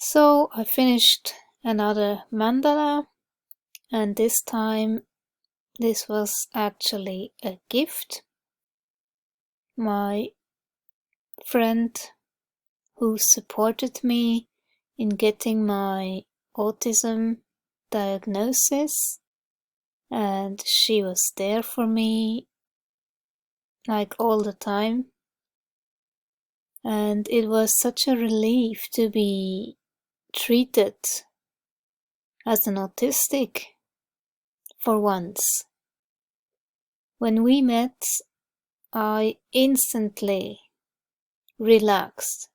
So I finished another mandala, and this time this was actually a gift. My friend who supported me in getting my autism diagnosis, and she was there for me like all the time, and it was such a relief to be treated as an autistic for once. When we met, I instantly relaxed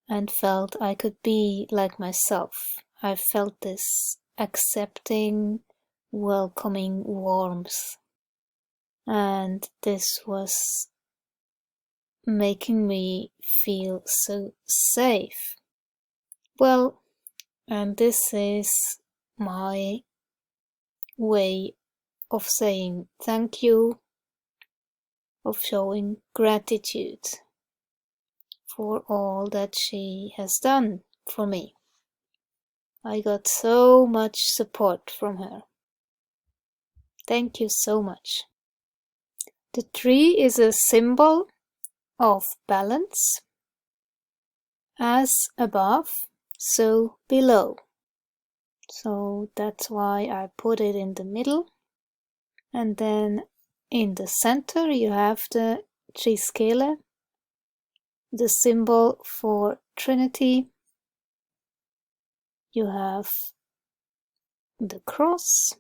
and felt I could be like myself. I felt this accepting, welcoming warmth, and this was making me feel so safe. Well, and this is my way of saying thank you, of showing gratitude for all that she has done for me. I got so much support from her. Thank you so much. The tree is a symbol of balance. As above, so below. So that's why I put it in the middle. And then in the center you have the triskele, the symbol for Trinity. You have the cross,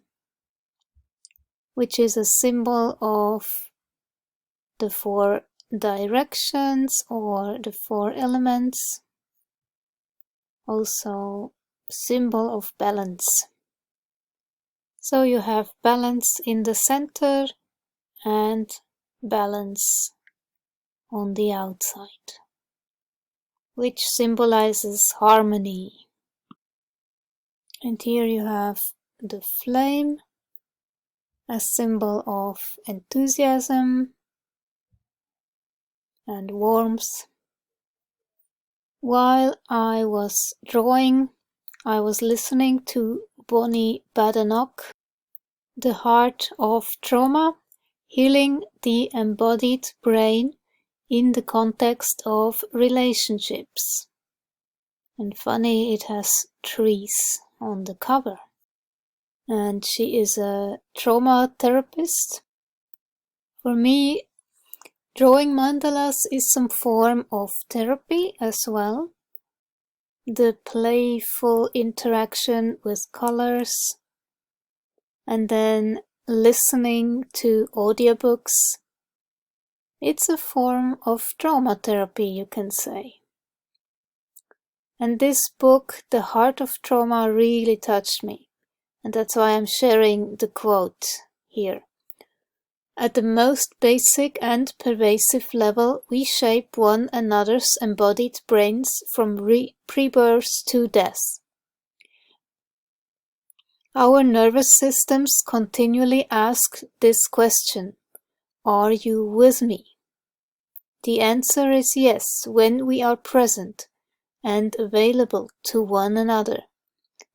which is a symbol of the 4 directions or the 4 elements. Also symbol of balance. So you have balance in the center and balance on the outside, which symbolizes harmony. And here you have the flame, a symbol of enthusiasm and warmth. While I was drawing, I was listening to Bonnie Badenoch, The Heart of Trauma, Healing the Embodied Brain in the Context of Relationships. And funny, it has trees on the cover. And she is a trauma therapist. For me, drawing mandalas is some form of therapy as well. The playful interaction with colors, and then listening to audiobooks. It's a form of trauma therapy, you can say. And this book, The Heart of Trauma, really touched me. And that's why I'm sharing the quote here. At the most basic and pervasive level, we shape one another's embodied brains from pre-birth to death. Our nervous systems continually ask this question: are you with me? The answer is yes, when we are present and available to one another,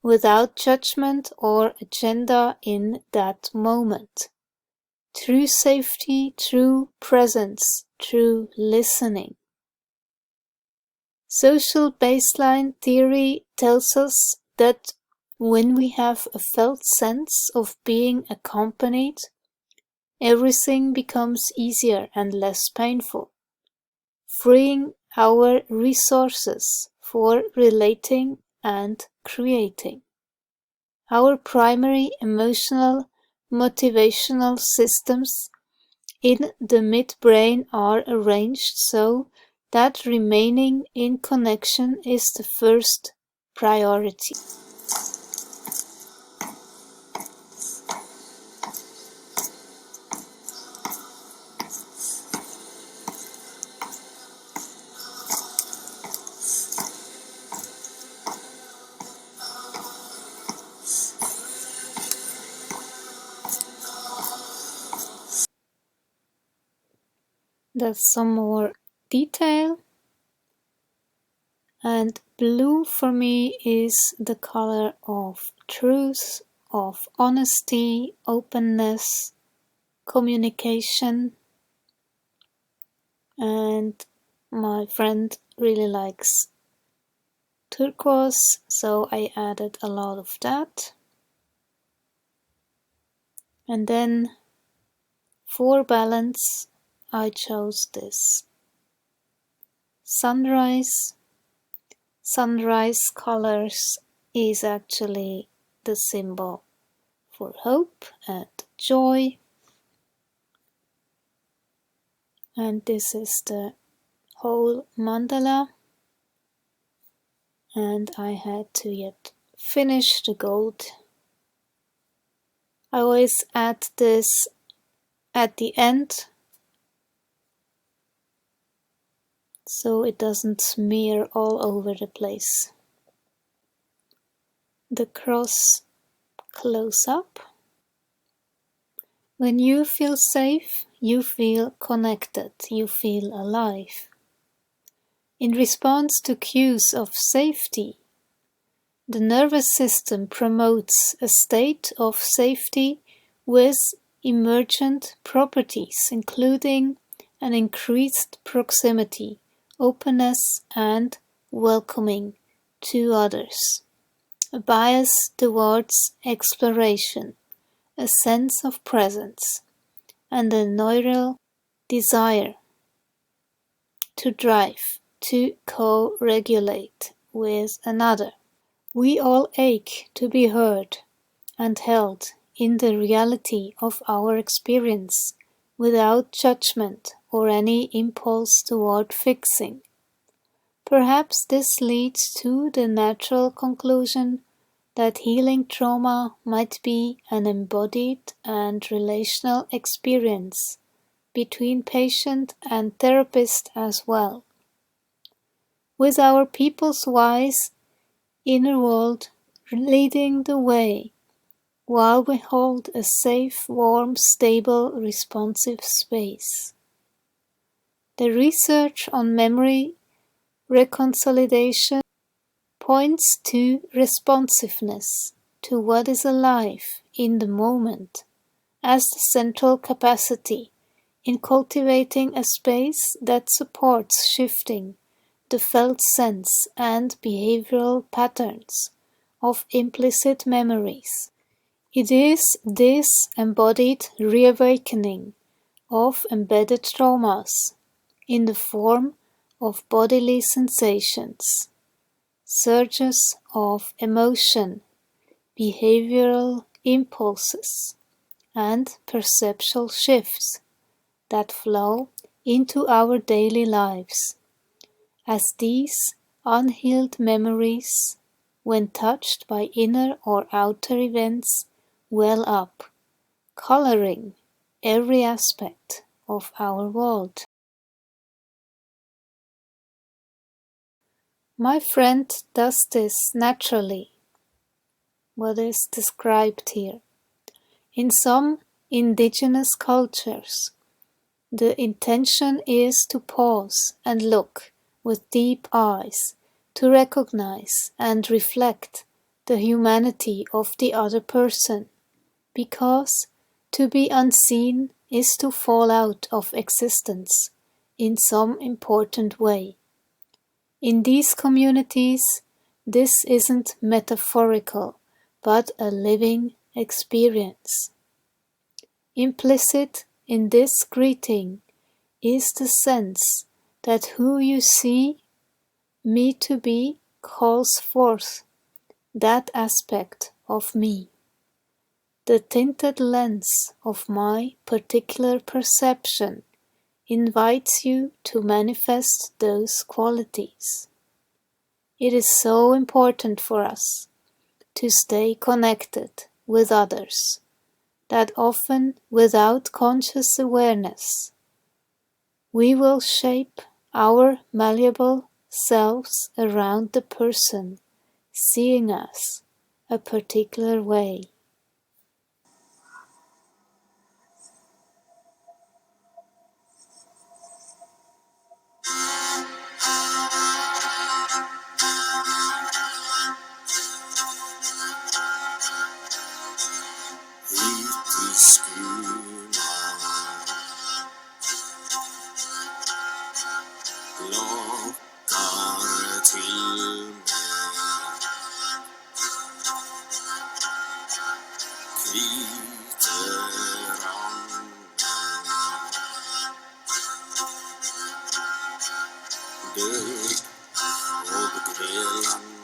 without judgment or agenda in that moment. True safety, true presence, true listening. Social baseline theory tells us that when we have a felt sense of being accompanied, everything becomes easier and less painful, freeing our resources for relating and creating. Our primary emotional, motivational systems in the midbrain are arranged so that remaining in connection is the first priority. That's some more detail. And blue for me is the color of truth, of honesty, openness, communication. And my friend really likes turquoise, so I added a lot of that. And then for balance, I chose this sunrise. Sunrise colors is actually the symbol for hope and joy. And this is the whole mandala. And I had to yet finish the gold. I always add this at the end so it doesn't smear all over the place. The cross close up. When you feel safe, you feel connected, you feel alive. In response to cues of safety, the nervous system promotes a state of safety with emergent properties, including an increased proximity, openness, and welcoming to others, a bias towards exploration, a sense of presence, and a neural desire to drive, to co-regulate with another. We all ache to be heard and held in the reality of our experience without judgment or any impulse toward fixing. Perhaps this leads to the natural conclusion that healing trauma might be an embodied and relational experience between patient and therapist as well, with our people's wise inner world leading the way, while we hold a safe, warm, stable, responsive space. The research on memory reconciliation points to responsiveness to what is alive in the moment as the central capacity in cultivating a space that supports shifting the felt sense and behavioral patterns of implicit memories. It is this embodied reawakening of embedded traumas in the form of bodily sensations, surges of emotion, behavioral impulses, and perceptual shifts that flow into our daily lives, as these unhealed memories, when touched by inner or outer events, well up, coloring every aspect of our world. My friend does this naturally, what is described here. In some indigenous cultures, the intention is to pause and look with deep eyes, to recognize and reflect the humanity of the other person, because to be unseen is to fall out of existence in some important way. In these communities, this isn't metaphorical, but a living experience. Implicit in this greeting is the sense that who you see me to be calls forth that aspect of me. The tinted lens of my particular perception invites you to manifest those qualities. It is so important for us to stay connected with others that often, without conscious awareness, we will shape our malleable selves around the person seeing us a particular way. lockar till mig. Knyter anden död och grälan